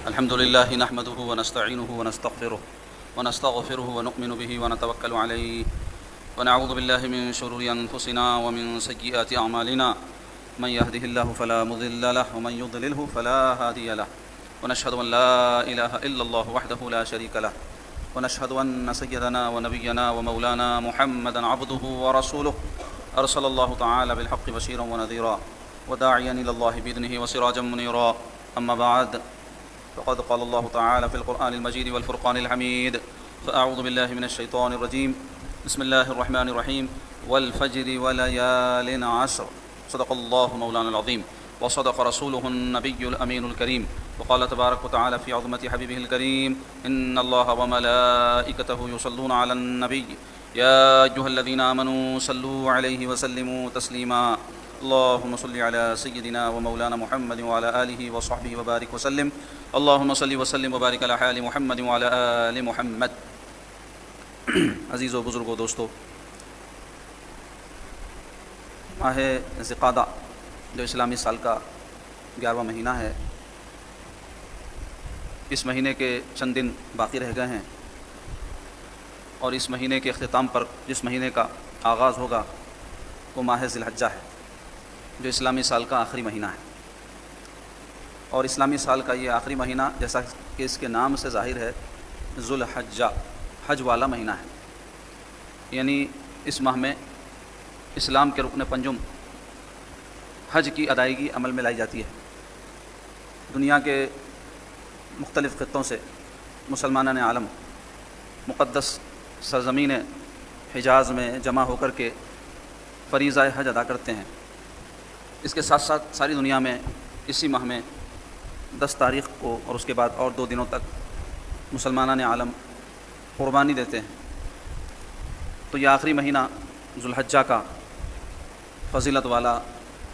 الحمد لله نحمده ونستعينه ونستغفره ونؤمن به ونتوكل عليه ونعوذ بالله من شرور أنفسنا ومن سيئات أعمالنا من يهده الله فلا مضل له ومن يضلله فلا هادي له ونشهد أن لا إله إلا الله وحده لا شريك له ونشهد أن سيدنا ونبينا ومولانا محمدا عبده ورسوله أرسل الله تعالى بالحق بشيرا ونذيرا وداعيا إلى الله بإذنه وسراجا منيرا أما بعد فقد قال الله تعالى في القرآن المجيد والفرقان الحميد فأعوذ بالله من الشيطان الرجيم بسم الله الرحمن الرحيم والفجر وليال عشر صدق الله مولانا العظيم وصدق رسوله النبي الأمين الكريم وقال تبارك وتعالى في عظمة حبيبه الكريم إن الله وملائكته يصلون على النبي يا أيها الذين آمنوا صلوا عليه وسلموا تسليما اللهم صل على سيدنا ومولانا محمد وعلى آله وصحبه وبارك وسلم اللهم صل وسلم وبارك على آل محمد وعلى آل محمد. عزیز و بزرگ و دوستو، ماہ ذوالقعدہ جو اسلامی سال کا 11واں مہینہ ہے، اس مہینے کے چند دن باقی رہ گئے ہیں اور اس مہینے کے اختتام پر جس مہینے کا آغاز ہوگا وہ ماہ ذی الحجہ ہے جو اسلامی سال کا آخری مہینہ ہے. اور اسلامی سال کا یہ آخری مہینہ جیسا کہ اس کے نام سے ظاہر ہے ذو الحجہ، حج والا مہینہ ہے. یعنی اس ماہ میں اسلام کے رکن پنجم حج کی ادائیگی عمل میں لائی جاتی ہے. دنیا کے مختلف خطوں سے مسلمانان عالم مقدس سرزمین حجاز میں جمع ہو کر کے فریضہ حج ادا کرتے ہیں. اس کے ساتھ ساتھ ساری دنیا میں اسی ماہ میں 10 تاریخ کو اور اس کے بعد اور 2 دنوں تک مسلمانان عالم قربانی دیتے ہیں. تو یہ آخری مہینہ ذو الحجہ کا فضیلت والا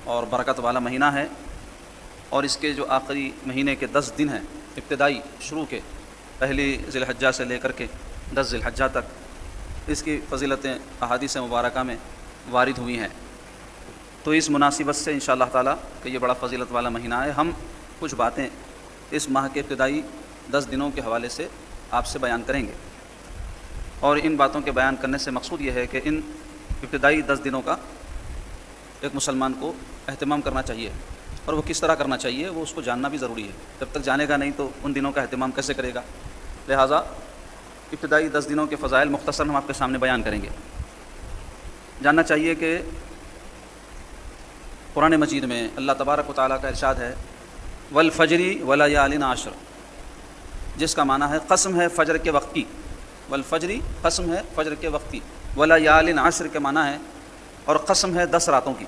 اور برکت والا مہینہ ہے. اور اس کے جو آخری مہینے کے 10 دن ہیں ابتدائی شروع کے، پہلی ذی الحجہ سے لے کر کے 10 ذی الحجہ تک، اس کی فضیلتیں احادیث مبارکہ میں وارد ہوئی ہیں. تو اس مناسبت سے انشاءاللہ تعالیٰ کہ یہ بڑا فضیلت والا مہینہ ہے، ہم کچھ باتیں اس ماہ کے ابتدائی 10 دنوں کے حوالے سے آپ سے بیان کریں گے. اور ان باتوں کے بیان کرنے سے مقصود یہ ہے کہ ان ابتدائی 10 دنوں کا ایک مسلمان کو اہتمام کرنا چاہیے، اور وہ کس طرح کرنا چاہیے وہ اس کو جاننا بھی ضروری ہے. جب تک جانے گا نہیں تو ان دنوں کا اہتمام کیسے کرے گا؟ لہٰذا ابتدائی 10 دنوں کے فضائل مختصر ہم آپ کے سامنے بیان کریں گے. جاننا چاہیے کہ قرآن مجید میں اللہ تبارک و تعالیٰ کا ارشاد ہے والفجر ولیال عشر، جس کا معنی ہے قسم ہے فجر کے وقت کی. والفجر قسم ہے فجر کے وقت کی، ولیال عشر کے معنی ہے اور قسم ہے 10 راتوں کی.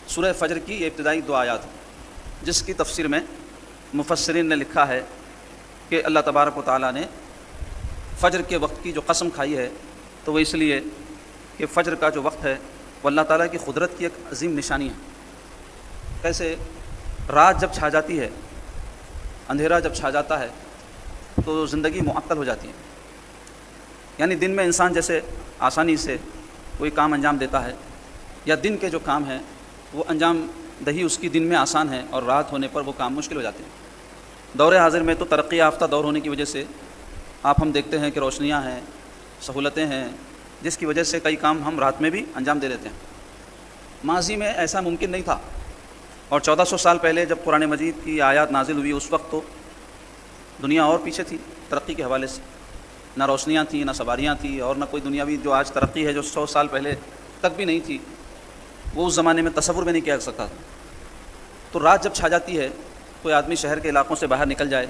سورہ فجر کی یہ ابتدائی 2 آیات ہیں جس کی تفسیر میں مفسرین نے لکھا ہے کہ اللہ تبارک و تعالیٰ نے فجر کے وقت کی جو قسم کھائی ہے تو وہ اس لیے کہ فجر کا جو وقت ہے وہ اللہ تعالیٰ کی قدرت کی ایک عظیم نشانی ہے. کیسے رات جب چھا جاتی ہے، اندھیرا جب چھا جاتا ہے تو زندگی معطل ہو جاتی ہے. یعنی دن میں انسان جیسے آسانی سے کوئی کام انجام دیتا ہے، یا دن کے جو کام ہیں وہ انجام دہی اس کی دن میں آسان ہے اور رات ہونے پر وہ کام مشکل ہو جاتے ہیں. دور حاضر میں تو ترقی یافتہ دور ہونے کی وجہ سے ہم دیکھتے ہیں کہ روشنیاں ہیں، سہولتیں ہیں، جس کی وجہ سے کئی کام ہم رات میں بھی انجام دے دیتے ہیں. ماضی میں ایسا ممکن نہیں تھا، اور 1400 سال پہلے جب قرآن مجید کی آیات نازل ہوئی اس وقت تو دنیا اور پیچھے تھی ترقی کے حوالے سے. نہ روشنیاں تھیں، نہ سواریاں تھیں، اور نہ کوئی دنیاوی جو آج ترقی ہے جو 100 سال پہلے تک بھی نہیں تھی، وہ اس زمانے میں تصور بھی نہیں کیا جا سکتا تھا. تو رات جب چھا جاتی ہے، کوئی آدمی شہر کے علاقوں سے باہر نکل جائے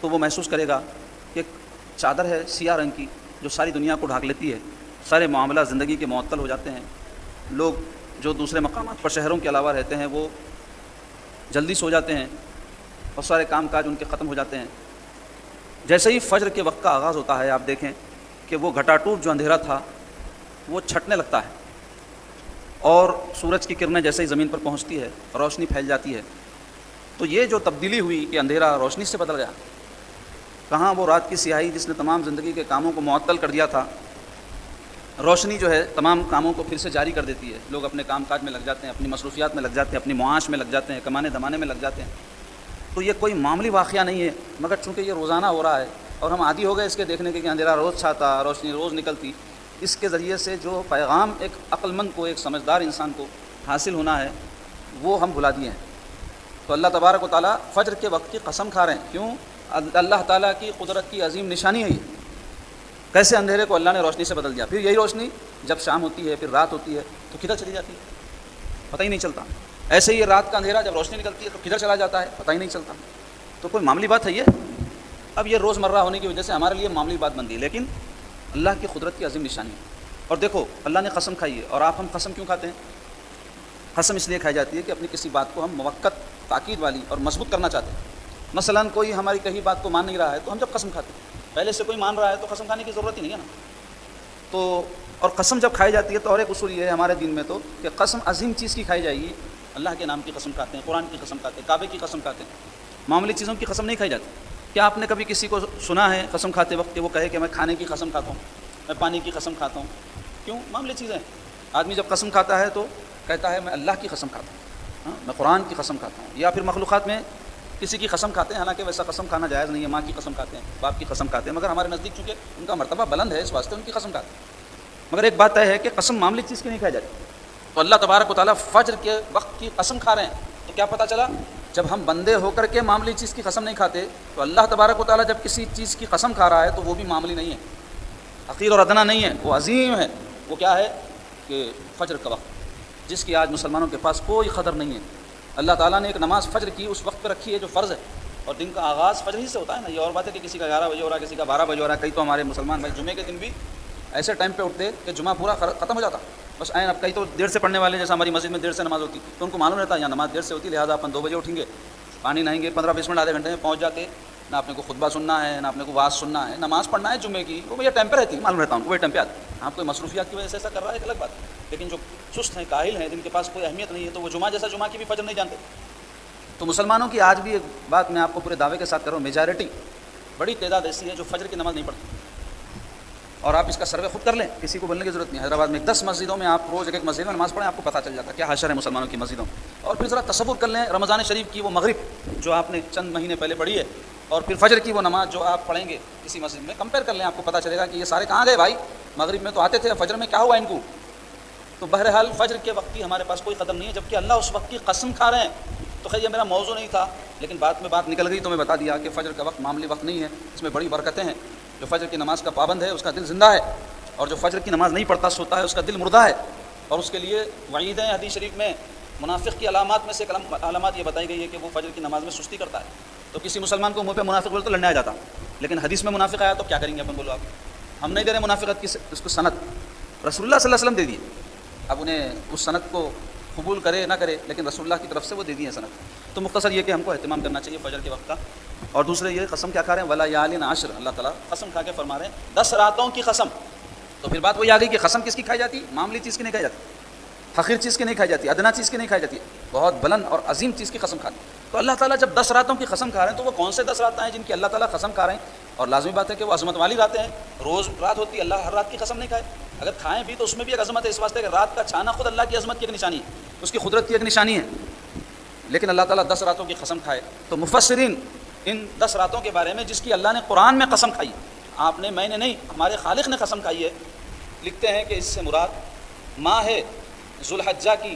تو وہ محسوس کرے گا کہ ایک چادر ہے سیاہ رنگ کی جو ساری دنیا کو ڈھانک لیتی ہے. سارے معاملات زندگی کے معطل ہو جاتے ہیں. لوگ جو دوسرے مقامات پر شہروں کے علاوہ رہتے ہیں وہ جلدی سو جاتے ہیں اور سارے کام کاج ان کے ختم ہو جاتے ہیں. جیسے ہی فجر کے وقت کا آغاز ہوتا ہے آپ دیکھیں کہ وہ گھٹا ٹوٹ جو اندھیرا تھا وہ چھٹنے لگتا ہے، اور سورج کی کرنیں جیسے ہی زمین پر پہنچتی ہے روشنی پھیل جاتی ہے. تو یہ جو تبدیلی ہوئی کہ اندھیرا روشنی سے بدل گیا، کہاں وہ رات کی سیاہی جس نے تمام زندگی کے کاموں کو معطل کر دیا تھا، روشنی جو ہے تمام کاموں کو پھر سے جاری کر دیتی ہے. لوگ اپنے کام کاج میں لگ جاتے ہیں، اپنی مصروفیات میں لگ جاتے ہیں، اپنی معاش میں لگ جاتے ہیں، کمانے دمانے میں لگ جاتے ہیں. تو یہ کوئی معمولی واقعہ نہیں ہے، مگر چونکہ یہ روزانہ ہو رہا ہے اور ہم عادی ہو گئے اس کے دیکھنے کے کہ اندھیرا روز چھاتا، روشنی روز نکلتی، اس کے ذریعے سے جو پیغام ایک عقل مند کو، ایک سمجھدار انسان کو حاصل ہونا ہے وہ ہم بھلا دیے ہیں۔ تو اللہ تبارک و تعالیٰ فجر کے وقت کی قسم کھا رہے ہیں، کیوں؟ اللہ تعالیٰ کی قدرت کی عظیم نشانی ہے یہ، کیسے اندھیرے کو اللہ نے روشنی سے بدل دیا، پھر یہی روشنی جب شام ہوتی ہے، پھر رات ہوتی ہے تو کدھر چلی جاتی ہے پتہ ہی نہیں چلتا۔ ایسے ہی یہ رات کا اندھیرا جب روشنی نکلتی ہے تو کدھر چلا جاتا ہے پتہ ہی نہیں چلتا۔ تو کوئی معمولی بات ہے یہ؟ اب یہ روز مرہ ہونے کی وجہ سے ہمارے لیے معمولی بات بن گئی، لیکن اللہ کی قدرت کی عظیم نشانی ہے۔ اور دیکھو اللہ نے قسم کھائی ہے، اور ہم قسم کیوں کھاتے ہیں؟ قسم اس لیے کھائی جاتی ہے کہ اپنی کسی بات کو ہم موقت تاکید والی اور مضبوط کرنا چاہتے ہیں۔ مثلا کوئی ہماری کہی بات کو مان نہیں رہا ہے تو ہم جب قسم کھاتے ہیں، پہلے سے کوئی مان رہا ہے تو قسم کھانے کی ضرورت ہی نہیں ہے نا۔ تو اور قسم جب کھائی جاتی ہے تو اور ایک اصول یہ ہے ہمارے دین میں تو کہ قسم عظیم چیز کی کھائی جائے گی، اللہ کے نام کی قسم کھاتے ہیں، قرآن کی قسم کھاتے ہیں، کعبے کی قسم کھاتے ہیں، معمولی چیزوں کی قسم نہیں کھائی جاتی۔ کیا آپ نے کبھی کسی کو سنا ہے قسم کھاتے وقت کہ وہ کہے کہ میں کھانے کی قسم کھاتا ہوں، میں پانی کی قسم کھاتا ہوں؟ کیوں؟ معمولی چیزیں۔ آدمی جب قسم کھاتا ہے تو کہتا ہے میں اللہ کی قسم کھاتا ہوں، میں قرآن کی قسم کھاتا ہوں، یا پھر مخلوقات میں کسی کی قسم کھاتے ہیں، حالانکہ ویسا قسم کھانا جائز نہیں ہے، ماں کی قسم کھاتے ہیں، باپ کی قسم کھاتے ہیں، مگر ہمارے نزدیک چونکہ ان کا مرتبہ بلند ہے اس واسطے ان کی قسم کھاتے ہیں۔ مگر ایک بات ہے کہ قسم معمولی چیز کی نہیں کھائی جاتی۔ تو اللہ تبارک و تعالیٰ فجر کے وقت کی قسم کھا رہے ہیں، تو کیا پتہ چلا؟ جب ہم بندے ہو کر کے معمولی چیز کی قسم نہیں کھاتے تو اللہ تبارک و تعالیٰ جب کسی چیز کی قسم کھا رہا ہے تو وہ بھی معمولی نہیں ہے، حقیر اور ادنا نہیں ہے، وہ عظیم ہے۔ وہ کیا ہے کہ فجر کا وقت، جس کی آج مسلمانوں کے پاس کوئی قدر نہیں ہے۔ اللہ تعالیٰ نے ایک نماز فجر کی اس وقت پہ رکھی ہے جو فرض ہے، اور دن کا آغاز فجر ہی سے ہوتا ہے نا۔ یہ اور بات ہے کہ کسی کا 11 بجے ہو رہا ہے، کسی کا 12 بجے ہو رہا ہے۔ کئی تو ہمارے مسلمان بھائی جمعے کے دن بھی ایسے ٹائم پہ اٹھتے کہ جمعہ پورا ختم ہو جاتا، بس اب کئی تو دیر سے پڑھنے والے، جیسا ہماری مسجد میں دیر سے نماز ہوتی تو ان کو معلوم رہتا ہے یہاں نماز دیر سے ہوتی، لہٰذا اپن 2 بجے اٹھیں گے، پانی نہائیں گے، 15-20 منٹ آدھے گھنٹے میں پہنچ جاتے، نہ اپنے کو خطبہ سننا ہے، نہ اپنے کو واعظ سننا ہے، نماز پڑھنا ہے جمعے کی، وہ بھیا ٹائم پہ رہتی ہے، معلوم رہتا ہوں وہی ٹائم پہ آتی ہے۔ آپ کوئی مصروفیات کی وجہ سے ایسا کر رہا ہے ایک الگ بات ہے، لیکن جو سست ہیں، کاہل ہیں، جن کے پاس کوئی اہمیت نہیں ہے، تو وہ جمعہ جیسا جمعہ کی بھی فجر نہیں جانتے۔ تو مسلمانوں کی آج بھی ایک بات میں آپ کو پورے دعوے کے ساتھ کروں، میجارٹی بڑی تعداد ایسی ہے جو فجر کی نماز نہیں پڑھتی، اور آپ اس کا سروے خود کر لیں، کسی کو بولنے کی ضرورت نہیں۔ حیدرآباد میں 10 مسجدوں میں آپ روز ایک مسجد میں نماز پڑھیں، آپ کو پتہ چل جاتا ہے کیا حشر ہے مسلمانوں کی مسجدوں میں۔ اور پھر ذرا تصور کر لیں رمضان شریف کی وہ مغرب جو آپ نے چند مہینے پہلے پڑھی ہے، اور پھر فجر کی وہ نماز جو آپ پڑھیں گے کسی مسجد میں، کمپیئر کر لیں، آپ کو پتہ چلے گا کہ یہ سارے کہاں گئے بھائی، مغرب میں تو آتے تھے، فجر میں کیا ہوا ان کو۔ تو بہرحال فجر کے وقت کی ہمارے پاس کوئی قدم نہیں ہے، جبکہ اللہ اس وقت کی قسم کھا رہے ہیں۔ تو خیر یہ میرا موضوع نہیں تھا، لیکن بعد میں بات نکل گئی تو میں بتا دیا کہ فجر کا وقت معمولی وقت نہیں ہے، اس میں بڑی برکتیں ہیں۔ جو فجر کی نماز کا پابند ہے اس کا دل زندہ ہے، اور جو فجر کی نماز نہیں پڑھتا سوتا ہے اس کا دل مردہ ہے، اور اس کے لیے وعید ہیں حدیث شریف میں۔ منافق کی علامات میں سے علامات یہ بتائی گئی ہے کہ وہ فجر کی نماز میں سستی کرتا ہے۔ تو کسی مسلمان کو منہ پہ منافق بولے تو لڑنے آ جاتا، لیکن حدیث میں منافق آیا تو کیا کریں گے اپن؟ بولو آپ، ہم نہیں دے رہے منافقت کی اس کو سند، رسول اللہ صلی اللہ علیہ وسلم دے دیے، اب انہیں اس سند کو قبول کرے نہ کرے، لیکن رسول اللہ کی طرف سے وہ دے دی ہے سند۔ تو مختصر یہ کہ ہم کو اہتمام کرنا چاہیے فجر کے وقت کا۔ اور دوسرے یہ قسم کیا کھا رہے ہیں، ولا یالین عشر، اللہ تعالیٰ قسم کھا کے فرما رہے ہیں 10 راتوں کی قسم۔ تو پھر بات وہی آ گئی کہ قسم کس کی کھائی جاتی؟ معمولی چیز کی نہیں کھائی جاتی، حقیر چیز کی نہیں کھائی جاتی، ادنا چیز کی نہیں کھائی جاتی، بہت بلند اور عظیم چیز کی قسم کھاتی۔ تو اللہ تعالیٰ جب 10 راتوں کی قسم کھا رہے ہیں تو وہ کون سے 10 راتیں ہیں جن کی اللہ تعالیٰ قسم کھا رہے ہیں؟ اور لازمی بات ہے کہ وہ عظمت والی راتیں ہیں، روز رات ہوتی ہے، اللہ ہر رات کی قسم نہیں کھائے، اگر کھائیں بھی تو اس میں بھی ایک عظمت ہے، اس واسطے کہ رات کا چھانا خود اللہ کی عظمت کی ایک نشانی ہے، اس کی قدرت کی ایک نشانی ہے۔ لیکن اللہ تعالیٰ 10 راتوں کی قسم کھائے تو مفسرین ان 10 راتوں کے بارے میں جس کی اللہ نے قرآن میں قسم کھائی، آپ نے، میں نے نہیں، ہمارے خالق نے قسم کھائی ہے، لکھتے ہیں کہ اس سے مراد ماہ ذوالحجہ کی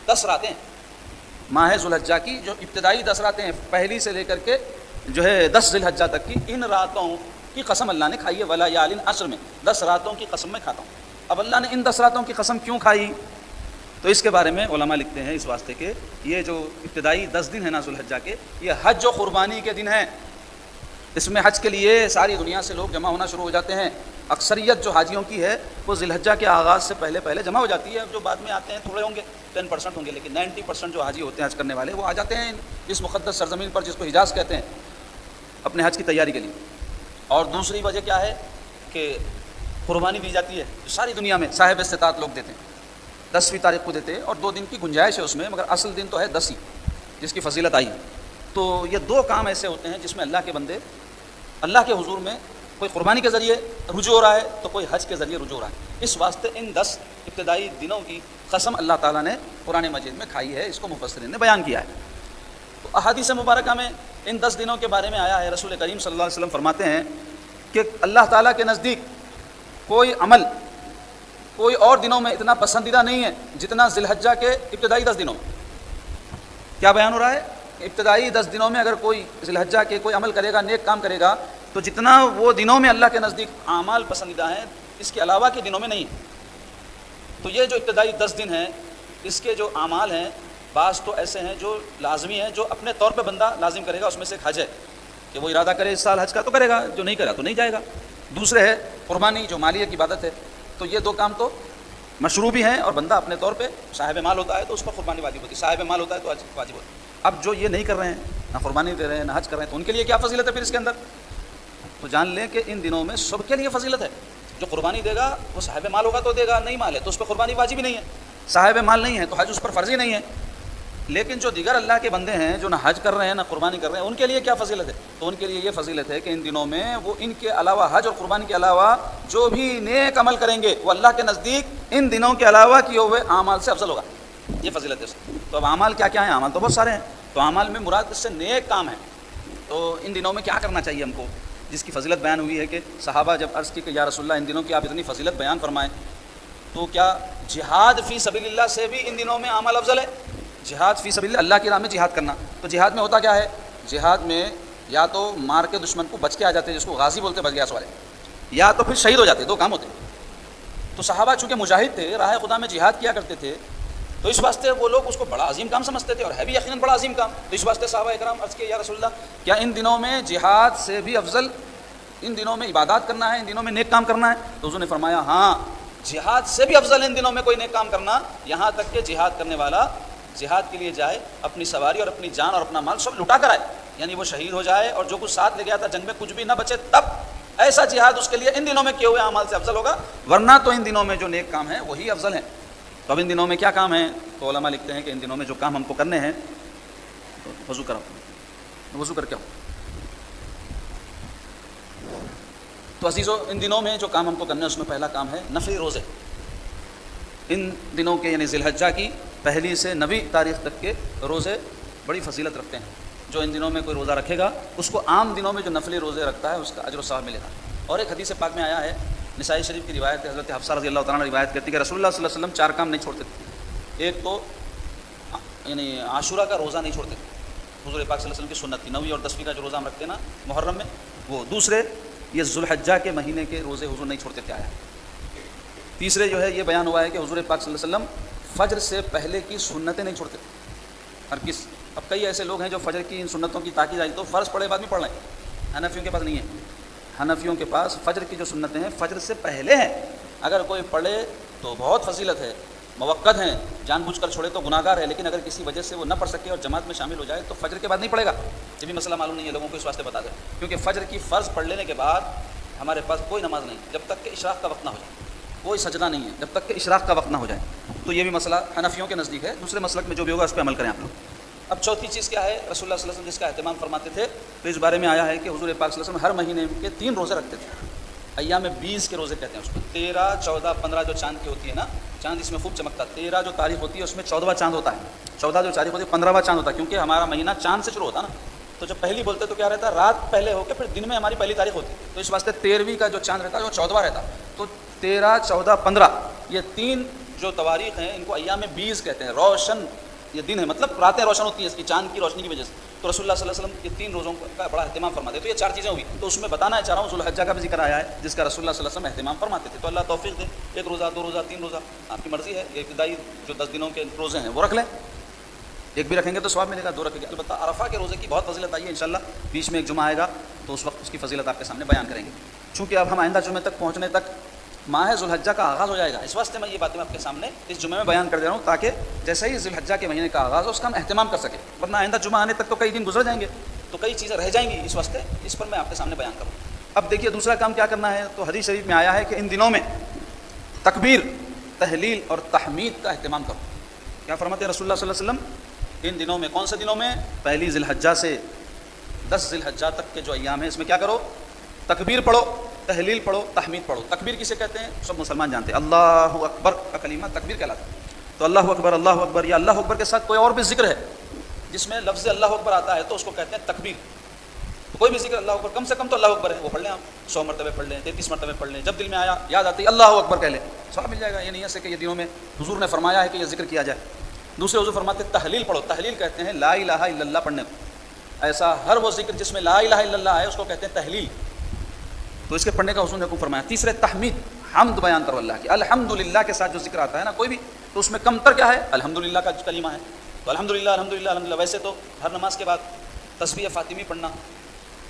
10 راتیں، ماہ ذوالحجہ کی جو ابتدائی 10 راتیں ہیں، پہلی سے لے کر کے جو ہے 10 ذی الحجہ تک کی، ان راتوں کی قسم اللہ نے کھائی ہے، ولا یالین عشر میں 10 راتوں کی قسم میں کھاتا ہوں۔ اب اللہ نے ان 10 راتوں کی قسم کیوں کھائی؟ تو اس کے بارے میں علماء لکھتے ہیں اس واسطے کہ یہ جو ابتدائی 10 دن ہیں نا ذوالحجہ کے، یہ حج و قربانی کے دن ہیں۔ اس میں حج کے لیے ساری دنیا سے لوگ جمع ہونا شروع ہو جاتے ہیں۔ اکثریت جو حاجیوں کی ہے وہ ذی الحجہ کے آغاز سے پہلے جمع ہو جاتی ہے۔ اب جو بعد میں آتے ہیں تھوڑے ہوں گے، 10% ہوں گے، لیکن 90% جو حاجی ہوتے ہیں حج کرنے والے وہ آ جاتے ہیں اس مقدس سرزمین پر جس کو حجاز کہتے ہیں، اپنے حج کی تیاری کے لیے۔ اور دوسری وجہ کیا ہے کہ قربانی دی جاتی ہے، ساری دنیا میں صاحب استطاعت لوگ دیتے ہیں، 10ویں تاریخ کو دیتے ہیں، اور 2 دن کی گنجائش ہے اس میں، مگر اصل دن تو ہے 10 ہی جس کی فضیلت آئی ہے۔ تو یہ 2 کام ایسے ہوتے ہیں جس میں اللہ کے بندے اللہ کے حضور میں کوئی قربانی کے ذریعے رجوع ہو رہا ہے تو کوئی حج کے ذریعے رجوع ہو رہا ہے۔ اس واسطے ان 10 ابتدائی دنوں کی قسم اللہ تعالیٰ نے قرآن مجید میں کھائی ہے، اس کو مفسرین نے بیان کیا ہے۔ تو احادیث مبارکہ میں ان 10 دنوں کے بارے میں آیا ہے، رسول کریم صلی اللہ علیہ وسلم فرماتے ہیں کہ اللہ تعالیٰ کے نزدیک کوئی عمل کوئی اور دنوں میں اتنا پسندیدہ نہیں ہے جتنا ذی الحجہ کے ابتدائی 10 دنوں میں۔ کیا بیان ہو رہا ہے؟ ابتدائی 10 دنوں میں اگر کوئی ذی الحجہ کے کوئی عمل کرے گا، نیک کام کرے گا، تو جتنا وہ دنوں میں اللہ کے نزدیک اعمال پسندیدہ ہیں اس کے علاوہ کے دنوں میں نہیں۔ تو یہ جو ابتدائی 10 دن ہیں اس کے جو اعمال ہیں بعض تو ایسے ہیں جو لازمی ہیں، جو اپنے طور پہ بندہ لازم کرے گا، اس میں سے ایک حج ہے کہ وہ ارادہ کرے اس سال حج کا تو کرے گا، جو نہیں کرا تو نہیں جائے گا۔ دوسرے ہے قربانی جو مالی ایک عبادت ہے، تو یہ 2 کام تو مشروع بھی ہیں، اور بندہ اپنے طور پہ صاحب مال ہوتا ہے تو اس پر قربانی واجب ہوتی ہے، صاحب مال ہوتا ہے تو حج واجب ہوتا ہے۔ اب جو یہ نہیں کر رہے ہیں، نہ قربانی دے رہے ہیں نہ حج کر رہے ہیں، تو ان کے لیے کیا فضیلت ہے پھر اس کے اندر؟ تو جان لیں کہ ان دنوں میں سب کے لیے فضیلت ہے۔ جو قربانی دے گا وہ صاحب مال ہوگا تو دے گا، نہیں مال ہے تو اس پر قربانی واجب ہی نہیں ہے، صاحب مال نہیں ہے تو حج اس پر فرض ہی نہیں ہے۔ لیکن جو دیگر اللہ کے بندے ہیں جو نہ حج کر رہے ہیں نہ قربانی کر رہے ہیں، ان کے لیے کیا فضیلت ہے؟ تو ان کے لیے یہ فضیلت ہے کہ ان دنوں میں وہ ان کے علاوہ حج اور قربانی کے علاوہ جو بھی نیک عمل کریں گے وہ اللہ کے نزدیک ان دنوں کے علاوہ کیے ہوئے اعمال سے افضل ہوگا۔ یہ فضیلت ہے اس کی۔ تو اب اعمال کیا کیا ہیں؟ اعمال تو بہت سارے ہیں، تو اعمال میں مراد اس سے نیک کام ہے۔ تو ان دنوں میں کیا کرنا چاہیے ہم کو، جس کی فضیلت بیان ہوئی ہے کہ صحابہ جب عرض کی کہ یا رسول اللہ ان دنوں کی آپ اتنی فضیلت بیان فرمائیں، تو کیا جہاد فی سبیل اللہ سے بھی ان دنوں میں عمل افضل ہے؟ جہاد فی سبیل اللہ کی راہ میں جہاد کرنا، تو جہاد میں ہوتا کیا ہے؟ جہاد میں یا تو مار کے دشمن کو بچ کے آ جاتے ہیں، جس کو غازی بولتے ہیں، بچ گیا سوالے، یا تو پھر شہید ہو جاتے، 2 کام ہوتے ہیں۔ تو صحابہ چونکہ مجاہد تھے، راہ خدا میں جہاد کیا کرتے تھے، تو اس واسطے وہ لوگ اس کو بڑا عظیم کام سمجھتے تھے، اور ہے بھی یقیناً بڑا عظیم کام۔ تو اس واسطے صحابہ کرام عرض کیا یا رسول اللہ کیا ان دنوں میں جہاد سے بھی افضل ان دنوں میں عبادات کرنا ہے، ان دنوں میں نیک کام کرنا ہے؟ تو حضور نے فرمایا ہاں، جہاد سے بھی افضل ان دنوں میں کوئی نیک کام کرنا، یہاں تک کہ جہاد کرنے والا جہاد کے لیے جائے، اپنی سواری اور اپنی جان اور اپنا مال سب لٹا کر آئے، یعنی وہ شہید ہو جائے اور جو کچھ ساتھ لے گیا تھا جنگ میں کچھ بھی نہ بچے، تب ایسا جہاد اس کے لیے ان دنوں میں کیے ہوئے اعمال سے افضل ہوگا، ورنہ تو ان دنوں میں جو نیک کام ہیں وہی افضل ہیں۔ تو اب ان دنوں میں کیا کام ہیں؟ تو علماء لکھتے ہیں کہ ان دنوں میں جو کام ہم کو کرنے ہیں، وضو کراؤ، وضو کر کے آؤ۔ تو عزیزو ان دنوں میں جو کام ہم کو کرنے ہیں اس میں پہلا کام ہے نفلی روزے۔ ان دنوں کے یعنی ذی الحجہ کی 1 سے 9 تاریخ تک کے روزے بڑی فضیلت رکھتے ہیں۔ جو ان دنوں میں کوئی روزہ رکھے گا اس کو عام دنوں میں جو نفلی روزے رکھتا ہے اس کا اجر و ثواب ملے گا۔ اور ایک حدیث پاک میں آیا ہے، نسائی شریف کی روایت ہے، حضرت حفصہ رضی اللہ تعالیٰ عنہ روایت کرتی ہے کہ رسول اللہ صلی اللہ علیہ وسلم 4 کام نہیں چھوڑتے تھے۔ ایک تو یعنی عاشورہ کا روزہ نہیں چھوڑتے تھے، حضور پاک صلی اللہ علیہ وسلم کی سنت تھی، 9ویں اور 10ویں کا جو روزہ ہم رکھتے ہیں نا محرم میں وہ۔ دوسرے یہ ذو الحجہ کے مہینے کے روزے حضور نہیں چھوڑتے تھے، آیا۔ تیسرے جو ہے یہ بیان ہوا ہے کہ حضور پاک صلی اللہ علیہ وسلم فجر سے پہلے کی سنتیں نہیں چھوڑتے تھے۔ اب کئی ایسے لوگ ہیں جو فجر کی ان سنتوں کی تاکید آئی تو فرض پڑے بعد میں پڑھ رہے ہیں، حنفیوں کے پاس نہیں ہے۔ حنفیوں کے پاس فجر کی جو سنتیں ہیں فجر سے پہلے ہیں، اگر کوئی پڑھے تو بہت فضیلت ہے، موقت ہیں، جان بوجھ کر چھوڑے تو گناہ گار ہے، لیکن اگر کسی وجہ سے وہ نہ پڑھ سکے اور جماعت میں شامل ہو جائے تو فجر کے بعد نہیں پڑھے گا۔ یہ بھی مسئلہ معلوم نہیں ہے لوگوں کو، اس واسطے بتا دیں، کیونکہ فجر کی فرض پڑھ لینے کے بعد ہمارے پاس کوئی نماز نہیں جب تک کہ اشراق کا وقت نہ ہو جائے، کوئی سجدہ نہیں ہے جب تک کہ اشراق کا وقت نہ ہو جائے۔ تو یہ بھی مسئلہ حنفیوں کے نزدیک ہے، دوسرے مسلک میں جو بھی ہوگا اس پہ عمل کریں آپ لوگ۔ اب چوتھی چیز کیا ہے؟ رسول اللہ صلی اللہ علیہ وسلم جس کا اہتمام فرماتے تھے، تو اس بارے میں آیا ہے کہ حضور پاک صلی اللہ علیہ وسلم ہر مہینے کے 3 روزے رکھتے تھے، ایام 20 کے روزے کہتے ہیں اس کو، 13، 14، 15 جو چاند کی ہوتی ہے نا، چاند اس میں خوب چمکتا ہے، 13 جو تاریخ ہوتی ہے اس میں 14واں چاند ہوتا ہے، 14 جو تاریخ ہوتی ہے 15واں چاند ہوتا ہے، کیونکہ ہمارا مہینہ چاند سے شروع ہوتا ہے نا، تو جب پہلی بولتے تو کیا رہتا ہے، رات پہلے ہو کے پھر دن میں ہماری پہلی تاریخ ہوتی ہے، تو اس واسطے 13ویں کا جو چاند رہتا ہے وہ 14واں رہتا ہے، تو 13، 14، 15 یہ 3 جو تواریخ ہیں ان کو ایام 20 کہتے ہیں۔ روشن یہ دن ہے، مطلب راتیں روشن ہوتی ہیں اس کی چاند کی روشنی کی وجہ سے، تو رسول اللہ صلی اللہ علیہ وسلم یہ 3 روزوں کا بڑا اہتمام فرماتے ہیں۔ تو یہ 4 چیزیں ہوئی، تو اس میں بتانا چاہ رہا ہوں ذو الحجہ کا بھی ذکر آیا ہے جس کا رسول اللہ صلی اللہ علیہ وسلم اہتمام فرماتے تھے، تو اللہ توفیق دے، 1 روزہ، 2 روزہ، 3 روزہ آپ کی مرضی ہے، یہ ابتدائی جو 10 دنوں کے روزے ہیں وہ رکھ لیں، 1 بھی رکھیں گے تو ثواب ملے گا، 2 رکھیں گے۔ البتہ عرفہ کے روزے کی بہت فضیلت آئی ہے، انشاءاللہ بیچ میں ایک جمعہ آئے گا تو اس وقت اس کی فضیلت آپ کے سامنے بیان کریں گے، چونکہ اب ہم آئندہ جمعے تک پہنچنے تک ماہ ذو الحجہ کا آغاز ہو جائے گا، اس واسطے میں یہ باتیں آپ کے سامنے اس جمعے میں بیان کر دے رہا ہوں تاکہ جیسے ہی ذو الحجہ کے مہینے کا آغاز ہو اس کا ہم اہتمام کر سکیں، ورنہ آئندہ جمعہ آنے تک تو کئی دن گزر جائیں گے تو کئی چیزیں رہ جائیں گی، اس واسطے اس پر میں آپ کے سامنے بیان کروں۔ اب دیکھیے دوسرا کام کیا کرنا ہے، تو حدیث شریف میں آیا ہے کہ ان دنوں میں تکبیر، تحلیل اور تحمید کا اہتمام کرو۔ کیا فرماتے ہیں رسول اللہ صلی اللہ علیہ وسلم؟ ان دنوں میں، کون سے دنوں میں؟ 1 ذی الحجہ سے 10 ذی الحجہ تک کے جو ایام ہیں اس میں کیا کرو؟ تکبیر پڑھو، تحلیل پڑھو، تحمید پڑھو۔ تکبیر کسے کہتے ہیں؟ سب مسلمان جانتے ہیں، اللہ اکبر کا کلمہ تکبیر کہلاتا ہے۔ تو اللہ اکبر، اللہ اکبر یا اللہ اکبر کے ساتھ کوئی اور بھی ذکر ہے جس میں لفظ اللہ اکبر آتا ہے تو اس کو کہتے ہیں تکبیر. کوئی بھی ذکر اللہ اکبر کم سے کم تو اللہ اکبر ہے وہ پڑھ لیں آپ 100 مرتبہ پڑھ لیں 33 مرتبہ پڑھ لیں. جب دل میں آیا یاد آتی اللہ اکبر کہہ لیں ثواب مل جائے گا. یہ نہیں ہے کہ یہ دنوں میں حضور نے فرمایا ہے کہ یہ ذکر کیا جائے. دوسرے حضور فرماتے ہیں تحلیل پڑھو. تحلیل کہتے ہیں لا الہ الا اللہ پڑھنے کو. ایسا ہر وہ ذکر جس میں لا الہ الا اللہ ہے اس کو کہتے ہیں تحلیل. تو اس کے پڑھنے کا حضور نے حکم فرمایا. تیسرے تحمید حمد بیان کرو اللہ کی. الحمدللہ کے ساتھ جو ذکر آتا ہے نا کوئی بھی تو اس میں کم تر کیا ہے الحمدللہ کا کلمہ ہے. تو الحمدللہ الحمدللہ الحمدللہ. ویسے تو ہر نماز کے بعد تسبیح فاطمی پڑھنا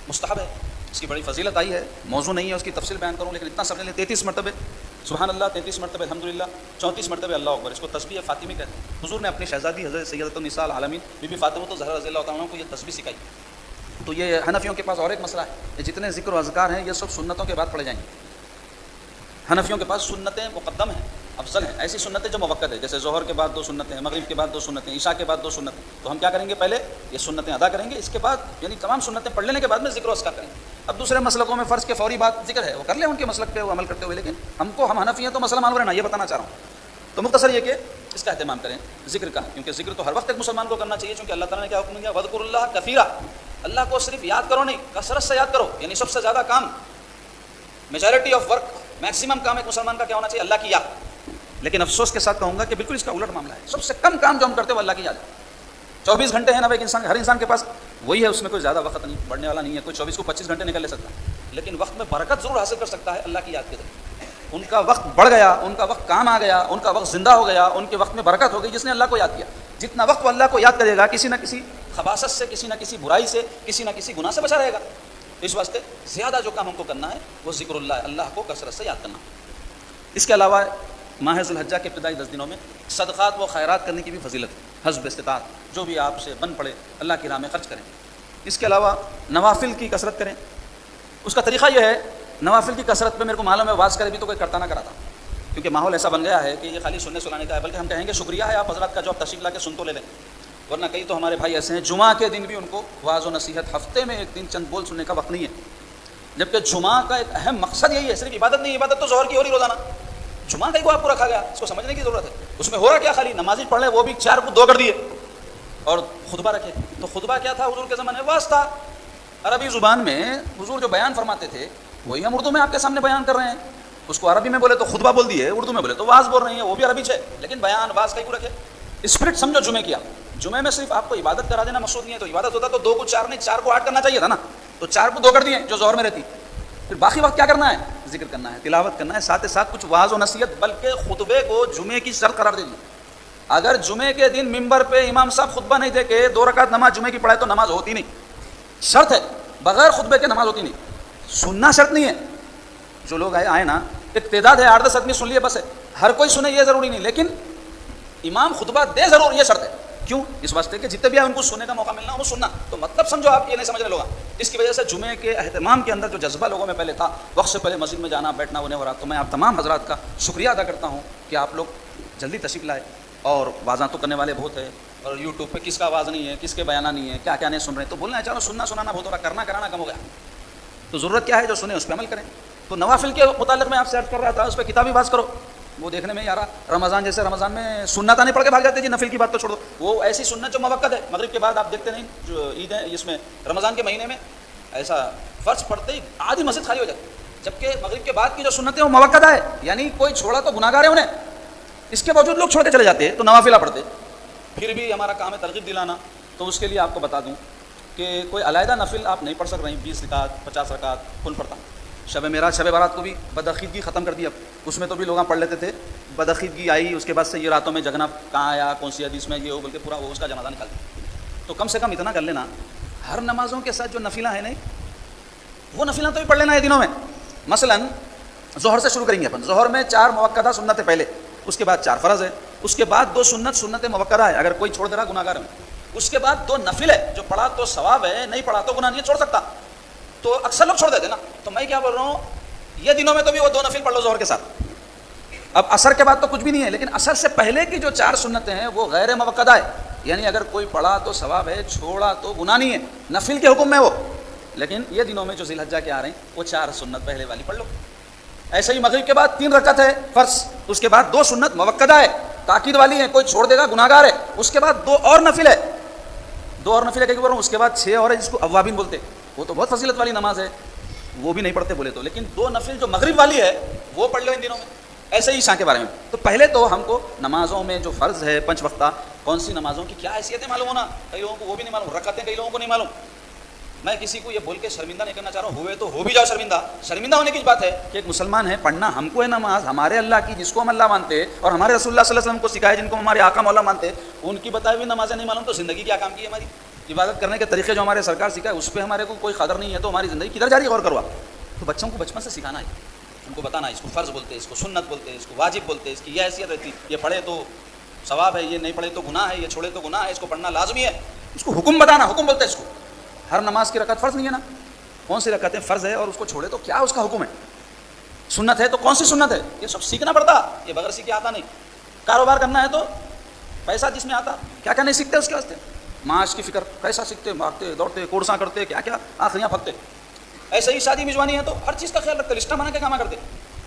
مستحب ہے. اس کی بڑی فضیلت آئی ہے. موضوع نہیں ہے اس کی تفصیل بیان کروں لیکن اتنا سمجھ لیں 33 مرتبہ سبحان اللہ 33 مرتبہ الحمدللہ 34 مرتبہ اللہ اکبر. اس کو تسبیح فاطمی کہتے ہیں. حضور نے اپنی شہزادی حضرت سیدۃ النساء العالمین بی بی فاطمہ زہرا رضی اللہ تعالیٰ عنہ کو یہ تسبیح سکھائی. تو یہ حنفیوں کے پاس اور ایک مسئلہ ہے. یہ جتنے ذکر و اذکار ہیں یہ سب سنتوں کے بعد پڑھے جائیں گے. حنفیوں کے پاس سنتیں مقدم ہیں افضل ہیں. ایسی سنتیں جو موقت ہے جیسے ظہر کے بعد 2 سنتیں ہیں مغرب کے بعد 2 سنتیں عشاء کے بعد 2 سنتیں. تو ہم کیا کریں گے پہلے یہ سنتیں ادا کریں گے. اس کے بعد یعنی تمام سنتیں پڑھ لینے کے بعد میں ذکر و اذکار کریں گے. اب دوسرے مسلکوں میں فرض کے فوری بات ذکر ہے وہ کر لیں ان کے مسلک پہ وہ عمل کرتے ہوئے. لیکن ہم حنفی ہیں تو مسئلہ معلوم رہنا یہ بتانا چاہ رہا ہوں. تو مختصر یہ کہ اس کا اہتمام کریں ذکر کا کیونکہ ذکر تو ہر وقت ایک مسلمان کو کرنا چاہیے چونکہ اللہ تعالیٰ نے کیا حکم دیا وذکروا اللہ کثیرا. اللہ کو صرف یاد کرو نہیں کثرت سے یاد کرو. یعنی سب سے زیادہ کام میجارٹی آف ورک میکسیمم کام ایک مسلمان کا کیا ہونا چاہیے اللہ کی یاد. لیکن افسوس کے ساتھ کہوں گا کہ بالکل اس کا الٹ معاملہ ہے. سب سے کم کام جو ہم کرتے ہیں وہ اللہ کی یاد ہے. 24 گھنٹے ہیں نا ایک انسان ہر انسان کے پاس وہی ہے اس میں کوئی زیادہ وقت نہیں بڑھنے والا نہیں ہے. کوئی 24 کو 25 گھنٹے نکل لے سکتا ہے لیکن وقت میں برکت ضرور حاصل کر سکتا ہے اللہ کی یاد کے ذریعے. ان کا وقت بڑھ گیا ان کا وقت کام آ گیا ان کا وقت زندہ ہو گیا ان کے وقت میں برکت ہو گئی جس نے اللہ کو یاد کیا. جتنا وقت وہ اللہ کو یاد کرے گا کسی نہ کسی خباثت سے کسی نہ کسی برائی سے کسی نہ کسی گناہ سے بچا رہے گا. اس واسطے زیادہ جو کام ہم کو کرنا ہے وہ ذکر اللہ اللہ کو کثرت سے یاد کرنا. اس کے علاوہ ماہ ذو الحجہ کے ابتدائی 10 دنوں میں صدقات و خیرات کرنے کی بھی فضیلت ہے. حسب استطاعت جو بھی آپ سے بن پڑے اللہ کی راہ میں خرچ کریں. اس کے علاوہ نوافل کی کثرت کریں. اس کا طریقہ یہ ہے نوافل کی کثرت پہ میرے کو معلوم ہے واز کرے بھی تو کوئی کرتا نہ کراتا کیونکہ ماحول ایسا بن گیا ہے کہ یہ خالی سننے سنانے کا ہے بلکہ ہم کہیں گے شکریہ ہے آپ حضرات کا جو آپ تشریف لا کے سن تو لے لیں. ورنہ کئی تو ہمارے بھائی ایسے ہیں جمعہ کے دن بھی ان کو واز و نصیحت ہفتے میں ایک دن چند بول سننے کا وقت نہیں ہے. جبکہ جمعہ کا ایک اہم مقصد یہی ہے صرف عبادت نہیں. عبادت تو ظہر کی ہو رہی روزانہ جمعہ کا ہی کو آپ کو رکھا گیا اس کو سمجھنے کی ضرورت ہے. اس میں ہو رہا کیا خالی نمازی پڑھ لیں وہ بھی 4 کو 2 کر دیے اور خطبہ رکھے. تو خطبہ کیا تھا حضور کے زمانے میں واز تھا. عربی زبان میں حضور جو بیان فرماتے تھے وہی ہم اردو میں آپ کے سامنے بیان کر رہے ہیں. اس کو عربی میں بولے تو خطبہ بول دیے اردو میں بولے تو واز بول رہے ہیں وہ بھی عربی ہے لیکن بیان واز کہیں کو رکھے. اسپرٹ سمجھو جمعے کیا. جمعے میں صرف آپ کو عبادت کرا دینا مقصود نہیں ہے. تو عبادت ہوتا تو 2 کو 4 نہیں 4 کو 8 کرنا چاہیے تھا نا. تو 4 کو 2 کر دیے جو ظہر میں رہتی. پھر باقی وقت کیا کرنا ہے ذکر کرنا ہے تلاوت کرنا ہے ساتھ ساتھ کچھ واز و نصیحت بلکہ خطبے کو جمعے کی شرط قرار دے دی. اگر جمعے کے دن ممبر پہ امام صاحب خطبہ نہیں دے کے 2 رکعت نماز جمعے کی پڑھائے تو نماز ہوتی نہیں. شرط ہے بغیر خطبے کے نماز ہوتی نہیں. سننا شرط نہیں ہے. جو لوگ آئے نا ایک تعداد ہے 8-10 آدمی سن لیے بس ہے. ہر کوئی سنے یہ ضروری نہیں لیکن امام خطبہ دے ضرور یہ شرط ہے. کیوں اس واسطے کہ جتنے بھی ان کو سننے کا موقع ملنا وہ سننا. تو مطلب سمجھو آپ یہ نہیں سمجھ رہے لوگ. اس کی وجہ سے جمعے کے اہتمام کے اندر جو جذبہ لوگوں میں پہلے تھا وقت سے پہلے مسجد میں جانا بیٹھنا ہونے ہو رہا. تو میں آپ تمام حضرات کا شکریہ ادا کرتا ہوں کہ آپ لوگ جلدی تشریف لائے. اور واضح تو کرنے والے بہت ہے اور یوٹیوب پہ کس کا آواز نہیں ہے کس کے بیانہ نہیں ہے کیا کیا نہیں سن رہے. تو بولنا ہے چلو سننا سنانا بہت ہو رہا کرنا کرانا کم ہو گیا. تو ضرورت کیا ہے جو سنیں اس پہ عمل کریں. تو نوافل کے متعلق میں آپ سے عرض کر رہا تھا اس پہ کتابی باز کرو. وہ دیکھنے میں یار رمضان جیسے رمضان میں سنت نہیں پڑھ کے بھاگ جاتے جی نفل کی بات تو چھوڑ دو. وہ ایسی سنت جو موقت ہے مغرب کے بعد آپ دیکھتے نہیں جو عید ہے اس میں رمضان کے مہینے میں ایسا فرض پڑھتے ہی آدھی مسجد خالی ہو جاتی. جبکہ مغرب کے بعد کی جو سنتیں وہ موقت ہے یعنی کوئی چھوڑا تو گناہ گار ہے انہیں. اس کے باوجود لوگ چھوڑ کے چلے جاتے ہیں تو نوافلہ پڑھتے. پھر بھی ہمارا کام ہے ترغیب دلانا. تو اس کے لیے آپ کو بتا دوں کہ کوئی علیحدہ نفل آپ نہیں پڑھ سک رہے ہیں. 20 رکعت 50 رکعت کل پڑھتا. شب معراج شب بارات کو بھی بدعقیدگی ختم کر دی. اب اس میں تو بھی لوگ پڑھ لیتے تھے بدعقیدگی آئی اس کے بعد سے یہ راتوں میں جگنا کہاں آیا کون سی حدیث میں یہ ہو بلکہ پورا وہ اس کا جنازہ نکال دیا. تو کم سے کم اتنا کر لینا ہر نمازوں کے ساتھ جو نفلہ ہے نہیں وہ نفلہ تو بھی پڑھ لینا ہے دنوں میں. مثلا ظہر سے شروع کریں گے اپن. ظہر میں 4 موقعہ سنت ہے پہلے اس کے بعد 4 فرض ہے اس کے بعد 2 سنت موقعہ ہے اگر کوئی چھوڑ دے رہا گناہ گار ہے. اس کے بعد 2 نفل ہے جو پڑھا تو ثواب ہے نہیں پڑھا تو گناہ نہیں چھوڑ سکتا. تو اکثر لوگ چھوڑ دیتے نا. تو میں کیا بول رہا ہوں یہ دنوں میں تو بھی وہ 2 نفل پڑھ لو ظہر کے ساتھ. اب عصر کے بعد تو کچھ بھی نہیں ہے لیکن عصر سے پہلے کی جو 4 سنتیں ہیں وہ غیر موقعہ ہے یعنی اگر کوئی پڑھا تو ثواب ہے چھوڑا تو گناہ نہیں ہے نفل کے حکم میں وہ. لیکن یہ دنوں میں جو ذی الحجہ کے آ رہے ہیں وہ 4 سنت پہلے والی پڑھ لو. ایسے ہی مغرب کے بعد 3 رکعت ہے فرض اس کے بعد 2 سنت موقعہ ہے تاکید والی ہے کوئی چھوڑ دے گا گناہ گار ہے. اس کے بعد 2 اور نفل ہے 2 اور نفل ایک بول رہا ہوں، اس کے بعد 6 اور ہے جس کو اوابین بولتے، وہ تو بہت فضیلت والی نماز ہے، وہ بھی نہیں پڑھتے بولے تو، لیکن 2 نفل جو مغرب والی ہے وہ پڑھ لو ان دنوں میں. ایسے ہی عشاء کے بارے میں. تو پہلے تو ہم کو نمازوں میں جو فرض ہے 5 وقتہ، کون سی نمازوں کی کیا حیثیت ہے معلوم ہونا. کئی لوگوں کو وہ بھی نہیں معلوم، رکعتیں کئی لوگوں کو نہیں معلوم. میں کسی کو یہ بول کے شرمندہ نہیں کرنا چاہ رہا ہوں، ہوئے تو ہو بھی جاؤ شرمندہ ہونے کی بات ہے کہ ایک مسلمان ہے، پڑھنا ہم کو ہے نماز ہمارے اللہ کی جس کو ہم اللہ مانتے اور ہمارے رسول اللہ صلی اللہ علیہ وسلم کو سکھائے جن کو ہمارے آقا مولا مانتے، ان کی بتائی ہوئی نمازیں نہیں معلوم تو زندگی کیا کام کی ہے ہماری. عبادت کرنے کے طریقے جو ہمارے سرکار سکھائے اس پہ ہمارے کو کوئی قدر نہیں ہے تو ہماری زندگی کدھر جا رہی ہے؟ غور کروا. تو بچوں کو بچپن سے سکھانا ہے، ان کو بتانا ہے اس کو فرض بولتے ہیں، اس کو سنت بولتے ہیں، اس کو واجب بولتے ہیں، اس کی یہ حیثیت رہتی، یہ پڑھے تو ثواب ہے، یہ نہیں پڑھے تو گناہ ہے، یہ چھوڑے تو گناہ ہے، اس کو پڑھنا لازمی ہے. اس کو حکم بتانا، حکم بولتے ہیں اس کو. ہر نماز کی رکعت فرض نہیں ہے نا، کون سی رکعتیں فرض ہے اور اس کو چھوڑے تو کیا اس کا حکم ہے. سنت ہے تو کون سی سنت ہے، یہ سب سیکھنا پڑتا، یہ بغیر سیکھے آتا نہیں. کاروبار کرنا ہے تو پیسہ جس میں آتا، کیا کیا نہیں سیکھتے اس کے واسطے. معاش کی فکر کیسا سیکھتے، بھاگتے دوڑتے کورساں کرتے، کیا کیا آخریاں پھکتے. ایسے ہی شادی میزبانی ہے تو ہر چیز کا خیال رکھتے، لسٹہ بنا کے کام کرتے.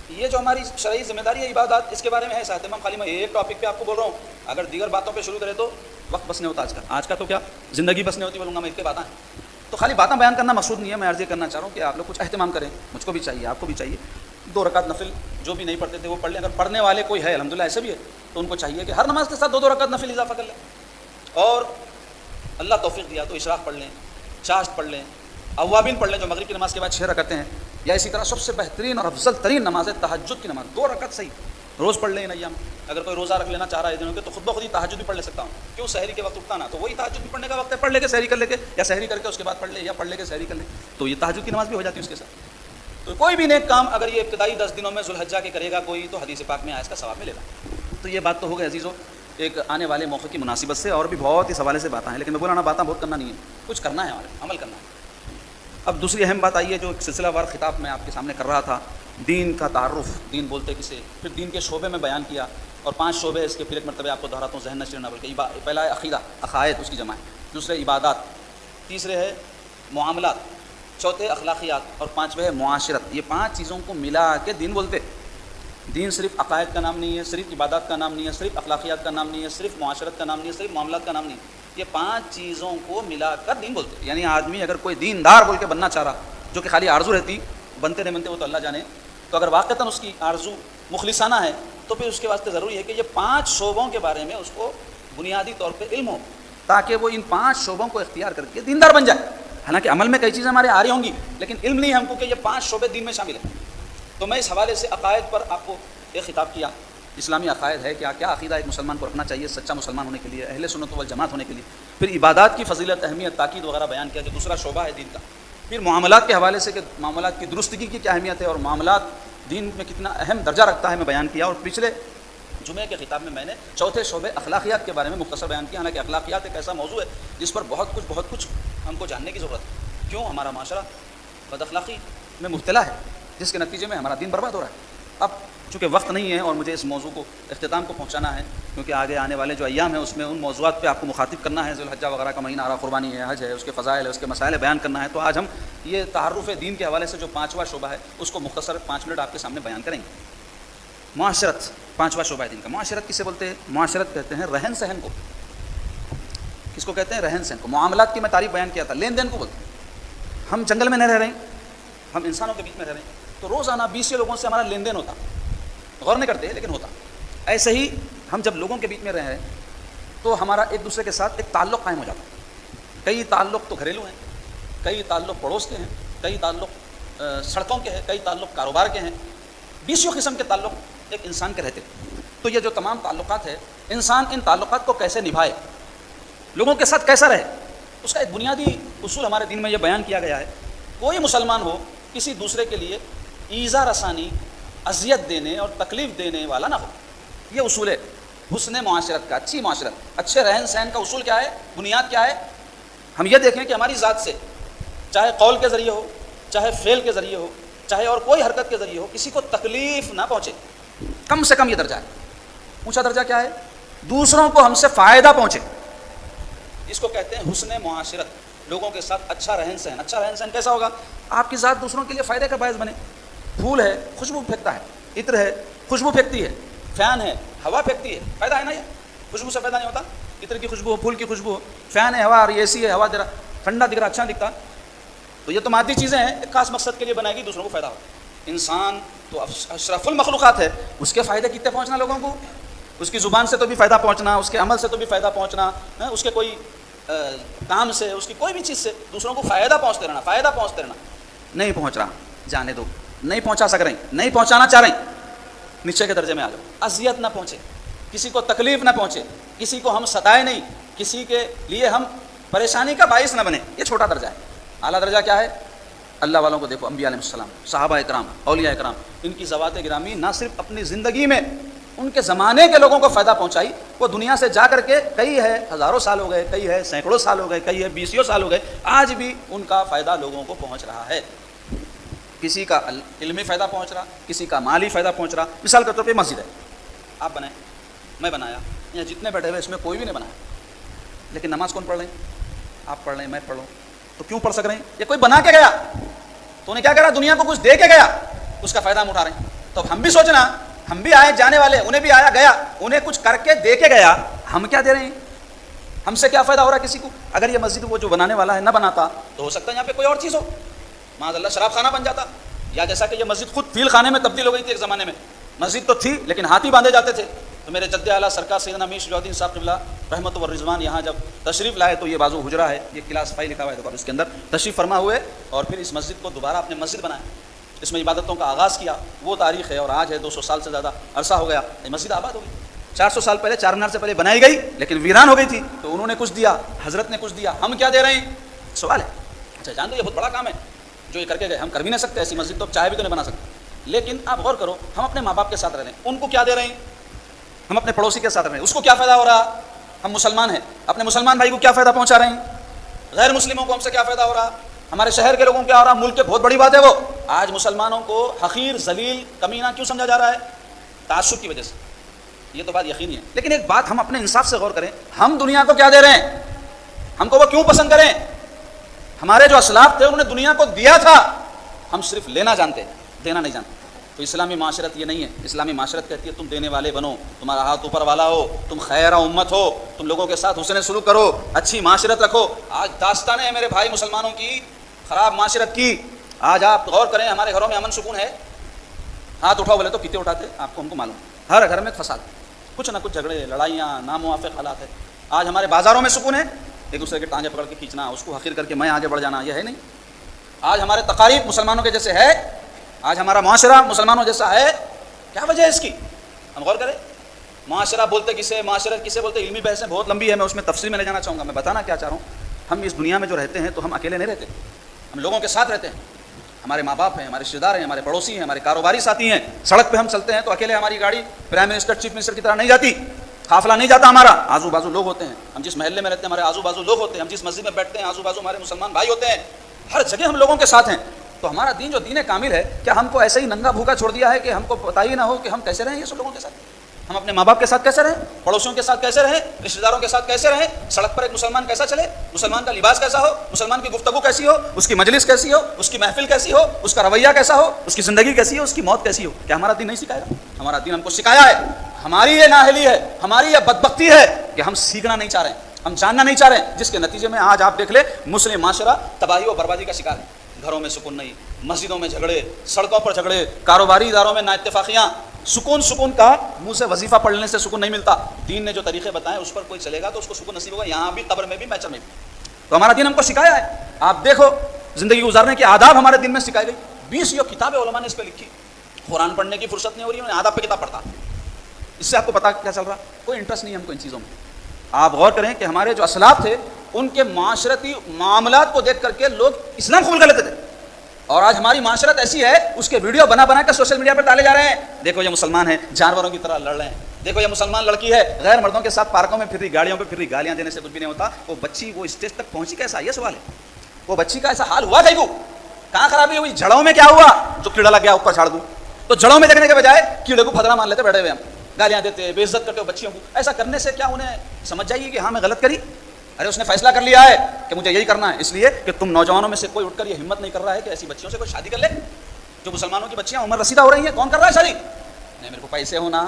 یہ جو ہماری شرعی ذمہ داری ہے عبادات، اس کے بارے میں ہے ساتھ میں خالی میں ایک ٹاپک پہ آپ کو بول رہا ہوں. اگر دیگر باتوں پہ شروع کرے تو وقت بس نہیں ہوتا. آج کا تو کیا زندگی بس نہیں ہوتی بولوں گا میں، اس کے باتیں. تو خالی باتیں بیان کرنا مقصود نہیں ہے. میں عرض یہ کرنا چاہ رہا ہوں کہ آپ لوگ کچھ اہتمام کریں، مجھ کو بھی چاہیے، آپ کو بھی چاہیے. 2 رکعت نفل جو بھی نہیں پڑھتے تھے وہ پڑھ لیں. اگر پڑھنے والے کوئی ہے الحمدللہ ایسے بھی ہے تو ان کو چاہیے کہ ہر نماز کے ساتھ 2 رکعت نفل اضافہ کر لیں. اور اللہ توفیق دیا تو اشراق پڑھ لیں، چاشت پڑھ لیں، اوابین پڑھ لیں جو مغرب کی نماز کے بعد 6 رکعتیں ہیں. یا اسی طرح سب سے بہترین اور افضل ترین نماز ہے تہجد کی نماز، 2 رکعت صحیح روز پڑھ لیں ان ایام. اگر کوئی روزہ رکھ لینا چاہ رہا ہے دنوں کے تو خود بخود ہی تہجد بھی پڑھ لے سکتا ہوں. کیوں؟ سحری کے وقت اٹھتا نا، تو وہی تہجد بھی پڑھنے کا وقت ہے، پڑھ لے کے سحری کر لے کے، یا سحری کر کے اس کے بعد پڑھ لے، یا پڑھ لے کے سحری کر لے، تو یہ تہجد کی نماز بھی ہو جاتی ہے اس کے ساتھ. تو کوئی بھی نیک کام اگر یہ ابتدائی 10 دنوں میں ذوالحجہ کے کرے گا کوئی تو حدیث پاک میں آیا اس کا ثواب ملے گا. تو یہ بات تو ہو گئی عزیزو ایک آنے والے موقع کی مناسبت سے، اور بھی بہت اس حوالے سے باتیں ہیں، لیکن میں بولا نا باتیں بہت کرنا نہیں ہے، کچھ کرنا ہے، ہمارے عمل کرنا ہے. اب دوسری اہم بات آئی ہے جو سلسلہ وار خطاب میں آپ کے سامنے کر رہا تھا، دین کا تعارف، دین بولتے کسے، پھر دین کے شعبے میں بیان کیا، اور 5 شعبے اس کے پھر ایک مرتبہ آپ کو دہراتا ہوں ذہن نشر نہ بلکہ پہلا ہے عقیدہ، عقائد اس کی جمع ہے، دوسرے عبادات، تیسرے ہے معاملات، چوتھے اخلاقیات، اور 5ویں ہے معاشرت. یہ 5 چیزوں کو ملا کے دین بولتے. دین صرف عقائد کا نام نہیں ہے، صرف عبادات کا نام نہیں ہے، صرف اخلاقیات کا نام نہیں ہے، صرف معاشرت کا نام نہیں ہے، صرف معاملات کا نام نہیں ہے. یہ 5 چیزوں کو ملا کر دین بولتے. یعنی آدمی اگر کوئی دیندار بول کے بننا چاہ رہا، جو کہ خالی آرزو رہتی، بنتے نہیں بنتے وہ تو اللہ جانے، تو اگر واقعتاً اس کی آرزو مخلصانہ ہے تو پھر اس کے واسطے ضروری ہے کہ یہ 5 شعبوں کے بارے میں اس کو بنیادی طور پہ علم ہو، تاکہ وہ ان 5 شعبوں کو اختیار کر کے دیندار بن جائے. حالانکہ عمل میں کئی چیزیں ہمارے آ رہی ہوں گی، لیکن علم نہیں ہے ہم کو کہ یہ 5 شعبے دین میں شامل ہیں. تو میں اس حوالے سے عقائد پر آپ کو ایک خطاب کیا. اسلامی عقائد ہے کیا، کیا عقیدہ ایک مسلمان کو رکھنا چاہیے سچا مسلمان ہونے کے لیے، اہل سنت والجماعت ہونے کے لیے. پھر عبادات کی فضیلت، اہمیت، تاکید وغیرہ بیان کیا جو دوسرا شعبہ ہے دین کا. پھر معاملات کے حوالے سے کہ معاملات کی درستگی کی کیا اہمیت ہے اور معاملات دین میں کتنا اہم درجہ رکھتا ہے میں بیان کیا. اور پچھلے جمعے کے خطاب میں میں نے چوتھے شعبے اخلاقیات کے بارے میں مختصر بیان کیا. حالانکہ اخلاقیات ایک ایسا موضوع ہے جس پر بہت کچھ ہم کو جاننے کی ضرورت ہے. کیوں ہمارا معاشرہ بد اخلاقی میں مبتلا ہے، جس کے نتیجے میں ہمارا دین برباد ہو رہا ہے. اب چونکہ وقت نہیں ہے اور مجھے اس موضوع کو اختتام کو پہنچانا ہے، کیونکہ آگے آنے والے جو ایام ہیں اس میں ان موضوعات پہ آپ کو مخاطب کرنا ہے. ذوالحجہ وغیرہ کا مہینہ آ رہا، قربانی ہے، حج ہے، اس کے فضائل ہے، اس کے مسائل بیان کرنا ہے. تو آج ہم یہ تعارف دین کے حوالے سے جو 5واں شعبہ ہے اس کو مختصر 5 منٹ آپ کے سامنے بیان کریں گے. معاشرت 5واں شعبہ ہے دین کا. معاشرت کسے بولتے ہیں؟ معاشرت کہتے ہیں رہن سہن کو. کس کو کہتے ہیں؟ رہن سہن کو. معاملات کی میں تعریف بیان کیا تھا، لین دین کو بولتے ہیں. ہم جنگل میں نہیں رہ رہے ہیں، ہم انسانوں کے بیچ میں رہ رہے ہیں، تو روزانہ 20 لوگوں سے ہمارا لین دین ہوتا، غور نہیں کرتے لیکن ہوتا. ایسے ہی ہم جب لوگوں کے بیچ میں رہ رہے ہیں تو ہمارا ایک دوسرے کے ساتھ ایک تعلق قائم ہو جاتا ہے. کئی تعلق تو گھریلو ہیں، کئی تعلق پڑوس کے ہیں، کئی تعلق سڑکوں کے ہیں، کئی تعلق کاروبار کے ہیں. 20 قسم کے تعلق ایک انسان کے رہتے. تو یہ جو تمام تعلقات ہے، انسان ان تعلقات کو کیسے نبھائے، لوگوں کے ساتھ کیسا رہے، اس کا ایک بنیادی اصول ہمارے دین میں یہ بیان کیا گیا ہے. کوئی مسلمان ہو کسی دوسرے کے لیے ایذا رسانی، اذیت دینے اور تکلیف دینے والا نہ ہو. یہ اصول ہے حسن معاشرت کا، اچھی معاشرت، اچھے رہن سہن کا اصول کیا ہے، بنیاد کیا ہے. ہم یہ دیکھیں کہ ہماری ذات سے چاہے قول کے ذریعے ہو، چاہے فعل کے ذریعے ہو، چاہے اور کوئی حرکت کے ذریعے ہو، کسی کو تکلیف نہ پہنچے. کم سے کم یہ درجہ ہے. اونچا درجہ کیا ہے؟ دوسروں کو ہم سے فائدہ پہنچے. اس کو کہتے ہیں حسن معاشرت. لوگوں کے ساتھ اچھا رہن سہن. اچھا رہن سہن کیسا ہوگا؟ آپ کی ذات دوسروں کے لیے فائدے کا باعث بنے. پھول ہے خوشبو پھینکتا ہے، عطر ہے خوشبو پھینکتی ہے، فین ہے ہوا پھینکتی ہے، فائدہ ہے نا. یہ خوشبو سے پیدا نہیں ہوتا. عطر کی خوشبو ہو, پھول کی خوشبو ہو, فین ہے, ہوا اور اے سی ہے, ہوا ذرا ٹھنڈا دکھ رہا, اچھا دکھتا, تو یہ تو مادی چیزیں ہیں, ایک خاص مقصد کے لیے بنائے گی, دوسروں کو فائدہ ہو. انسان تو اشرف المخلوقات ہے, اس کے فائدے کتنے پہنچنا لوگوں کو, اس کی زبان سے تو بھی فائدہ پہنچنا, اس کے عمل سے تو بھی فائدہ پہنچنا, اس کے کوئی کام سے, اس کی کوئی بھی چیز سے دوسروں کو فائدہ پہنچتے رہنا, فائدہ پہنچتے رہنا. نہیں پہنچ رہا, جانے دو, نہیں پہنچا سک رہے ہیں, نہیں پہنچانا چاہ رہے ہیں, نیچے کے درجے میں آ جاؤ. اذیت نہ پہنچے, کسی کو تکلیف نہ پہنچے, کسی کو ہم ستائے نہیں, کسی کے لیے ہم پریشانی کا باعث نہ بنے, یہ چھوٹا درجہ ہے. اعلیٰ درجہ کیا ہے؟ اللہ والوں کو دیکھو, انبیاء علیہ السلام, صحابہ اکرام, اولیاء اکرام, ان کی ذوات گرامی نہ صرف اپنی زندگی میں ان کے زمانے کے لوگوں کو فائدہ پہنچائی, وہ دنیا سے جا کر کے کئی ہے ہزاروں سال ہو گئے, کئی ہے سینکڑوں سال ہو گئے, کئی ہے بیسیوں سال ہو گئے, آج بھی ان کا فائدہ لوگوں کو پہنچ رہا ہے. کسی کا علمی فائدہ پہنچ رہا, کسی کا مالی فائدہ پہنچ رہا. مثال کے طور پہ مسجد ہے, آپ بنائیں, میں بنایا, یا جتنے بیٹھے ہوئے اس میں کوئی بھی نہیں بنایا, لیکن نماز کون پڑھ رہے ہیں؟ آپ پڑھ رہے ہیں, میں پڑھ رہا ہوں, تو کیوں پڑھ سک رہے ہیں؟ یہ کوئی بنا کے گیا, تو انہیں کیا کرا, دنیا کو کچھ دے کے گیا, اس کا فائدہ ہم اٹھا رہے ہیں. تو ہم بھی سوچنا, ہم بھی آئے جانے والے, انہیں بھی آیا گیا, انہیں کچھ کر کے دے کے گیا, ہم کیا دے رہے ہیں, ہم سے کیا فائدہ ہو رہا ہے کسی کو؟ اگر یہ مسجد وہ جو بنانے والا ہے نہ بناتا تو ہو سکتا ہے یہاں پہ کوئی اور چیز ہو, معاذ اللہ شراب خانہ بن جاتا, یا جیسا کہ یہ مسجد خود فیل خانے میں تبدیل ہو گئی تھی. ایک زمانے میں مسجد تو تھی لیکن ہاتھی باندھے جاتے تھے, تو میرے جد اعلیٰ سرکار سیدنا میر شجاع الدین صاحب قبلہ رحمت و رضوان یہاں جب تشریف لائے تو یہ بازو حجرہ ہے, یہ کلاس 5 لکھا ہوا ہے, اس کے اندر تشریف فرما ہوئے, اور پھر اس مسجد کو دوبارہ اپنے مسجد بنایا, اس میں عبادتوں کا آغاز کیا. وہ تاریخ ہے, اور آج ہے 200 سال سے زیادہ عرصہ ہو گیا, یہ مسجد آباد ہو گئی. 400 سال پہلے چار مینار سے پہلے بنائی گئی لیکن ویران ہو گئی تھی, تو انہوں نے کچھ دیا, حضرت نے کچھ دیا, ہم کیا دے رہے ہیں؟ سوال ہے. اچھا جان دو, یہ بہت بڑا کام ہے جو یہ کر کے گئے, ہم کر بھی نہیں سکتے ایسی مسجد, تو چاہے بھی تو نہیں بنا سکتے. لیکن آپ غور کرو, ہم اپنے ماں باپ کے ساتھ رہ رہے ہیں, ان کو کیا دے رہے ہیں؟ ہم اپنے پڑوسی کے ساتھ رہ رہے ہیں, اس کو کیا فائدہ ہو رہا؟ ہم مسلمان ہیں, اپنے مسلمان بھائی کو کیا فائدہ پہنچا رہے ہیں؟ غیر مسلموں کو ہم سے کیا فائدہ ہو رہا؟ ہمارے شہر کے لوگوں کو کیا ہو رہا؟ ملک کے بہت بڑی بات ہے وہ, آج مسلمانوں کو حقیر, ذلیل, کمینہ کیوں سمجھا جا رہا ہے؟ تعصب کی وجہ سے. یہ تو بات یقینی ہے. لیکن ایک بات ہم اپنے انصاف سے غور کریں, ہم دنیا کو کیا دے رہے ہیں؟ ہم کو وہ کیوں پسند کریں؟ ہمارے جو اسلاف تھے انہوں نے دنیا کو دیا تھا, ہم صرف لینا جانتے ہیں, دینا نہیں جانتے. تو اسلامی معاشرت یہ نہیں ہے. اسلامی معاشرت کہتی ہے تم دینے والے بنو, تمہارا ہاتھ اوپر والا ہو, تم خیر امت ہو, تم لوگوں کے ساتھ حسن سلوک کرو, اچھی معاشرت رکھو. آج داستانیں ہیں میرے بھائی مسلمانوں کی خراب معاشرت کی. آج آپ غور کریں, ہمارے گھروں میں امن سکون ہے؟ ہاتھ اٹھاؤ بولے تو کتنے اٹھاتے؟ آپ کو, ہم کو معلوم, ہر گھر میں فساد, کچھ نہ کچھ جھگڑے, لڑائیاں, ناموافق حالات ہے. آج ہمارے بازاروں میں سکون ہے؟ ایک دوسرے کے ٹانگیں پکڑ کے کھینچنا, اس کو حقیر کر کے میں آگے بڑھ جانا, یہ ہے نہیں. آج ہمارے تقاریب مسلمانوں کے جیسے ہے, آج ہمارا معاشرہ مسلمانوں جیسا ہے, کیا وجہ ہے اس کی؟ ہم غور کریں. معاشرہ بولتے کسے, معاشرت کسے بولتے؟ علمی بحثیں بہت لمبی ہے, میں اس میں تفصیل میں لے جانا چاہوں گا. میں بتانا کیا چاہ رہا ہوں, ہم اس دنیا میں جو رہتے ہیں تو ہم اکیلے نہیں رہتے, ہم لوگوں کے ساتھ رہتے ہیں. ہمارے ماں باپ ہیں, ہمارے رشتے دار ہیں, ہمارے پڑوسی ہیں, ہمارے کاروباری ساتھی ہیں. سڑک پہ ہم چلتے ہیں تو اکیلے ہماری گاڑی پرائم منسٹر, چیف منسٹر کی طرح نہیں جاتی, قافلہ نہیں جاتا ہمارا, آزو بازو لوگ ہوتے ہیں. ہم جس محلے میں رہتے ہیں ہمارے آزو بازو لوگ ہوتے ہیں, ہم جس مسجد میں بیٹھتے ہیں آزو بازو ہمارے مسلمان بھائی ہوتے ہیں, ہر جگہ ہم لوگوں کے ساتھ ہیں. تو ہمارا دین جو دین کامل ہے, کیا ہم کو ایسے ہی ننگا بھوکا چھوڑ دیا ہے کہ ہم کو پتہ ہی نہ ہو کہ ہم کیسے رہیں یہ سب لوگوں کے ساتھ؟ ہم اپنے ماں باپ کے ساتھ کیسے رہیں, پڑوسیوں کے ساتھ کیسے رہیں, رشتے داروں کے ساتھ کیسے رہیں, سڑک پر ایک مسلمان کیسا چلے, مسلمان کا لباس کیسا ہو, مسلمان کی گفتگو کیسی ہو, اس کی مجلس کیسی ہو, اس کی محفل کیسی ہو, اس کا رویہ کیسا ہو, اس کی زندگی کیسی ہو, اس کی موت کیسی ہو, کیا ہمارا دین نہیں سکھائے گا؟ ہمارا دین ہم کو سکھایا ہے. ہماری یہ نااہلی ہے, ہماری یہ بدبختی ہے کہ ہم سیکھنا نہیں چاہ رہے ہیں, ہم جاننا نہیں چاہ رہے ہیں, جس کے نتیجے میں آج آپ دیکھ لیں مسلم معاشرہ تباہی و بربادی کا شکار ہے. گھروں میں سکون نہیں, مسجدوں میں جھگڑے, سڑکوں پر جھگڑے, کاروباری اداروں میں نااتفاقیاں. سکون کا منہ سے وظیفہ پڑھنے سے سکون نہیں ملتا. دین نے جو طریقے بتائے اس پر کوئی چلے گا تو اس کو سکون نصیب ہوگا, یہاں بھی, قبر میں بھی, محشر میں بھی. تو ہمارا دین ہم کو سکھایا ہے. آپ دیکھو زندگی گزارنے کے آداب ہمارے دین میں سکھائے گئی. 20 کتابیں علماء نے اس پہ لکھی. قرآن پڑھنے کی فرصت نہیں ہو رہی, انہیں آداب پہ کتاب پڑھتا. اس سے آپ کو پتا کیا چل رہا, کوئی انٹرسٹ نہیں ہے ہم کو ان چیزوں میں. آپ غور کریں کہ ہمارے جو اسلاف تھے ان کے معاشرتی معاملات کو دیکھ کر کے لوگ اسلام قبول کر لیتے تھے, اور آج ہماری معاشرت ایسی ہے اس کے ویڈیو بنا کے سوشل میڈیا پر ڈالے جا رہے ہیں. دیکھو یہ مسلمان ہیں, جانوروں کی طرح لڑ رہے ہیں. دیکھو یہ مسلمان لڑکی ہے, غیر مردوں کے ساتھ پارکوں میں پھر رہی, گاڑیوں پہ پھر رہی, گالیاں دینے سے کچھ بھی نہیں ہوتا. وہ بچی وہ اسٹیج تک پہنچی کیسا, یہ سوال ہے. وہ بچی کا ایسا حال ہوا کہیں کو, کہاں خرابی ہوئی, جڑوں میں کیا ہوا, جو کیڑا لگ گیا اوپر چھاڑ دوں. تو جڑوں میں دیکھنے کے بجائے کیڑے کو پھدرا مان لیتے بیٹھے ہوئے, ہم گالیاں دیتے, بے عزت کرتے ہو بچیوں کو. ایسا کرنے سے کیا انہیں سمجھ جائیے کہ ہاں میں غلط کری؟ ارے اس نے فیصلہ کر لیا ہے کہ مجھے یہی کرنا ہے, اس لیے کہ تم نوجوانوں میں سے کوئی اٹھ کر یہ ہمت نہیں کر رہا ہے کہ ایسی بچیوں سے کوئی شادی کر لے. جو مسلمانوں کی بچیاں عمر رسیدہ ہو رہی ہیں, کون کر رہا ہے شادی؟ نہیں, میرے کو پیسے ہونا,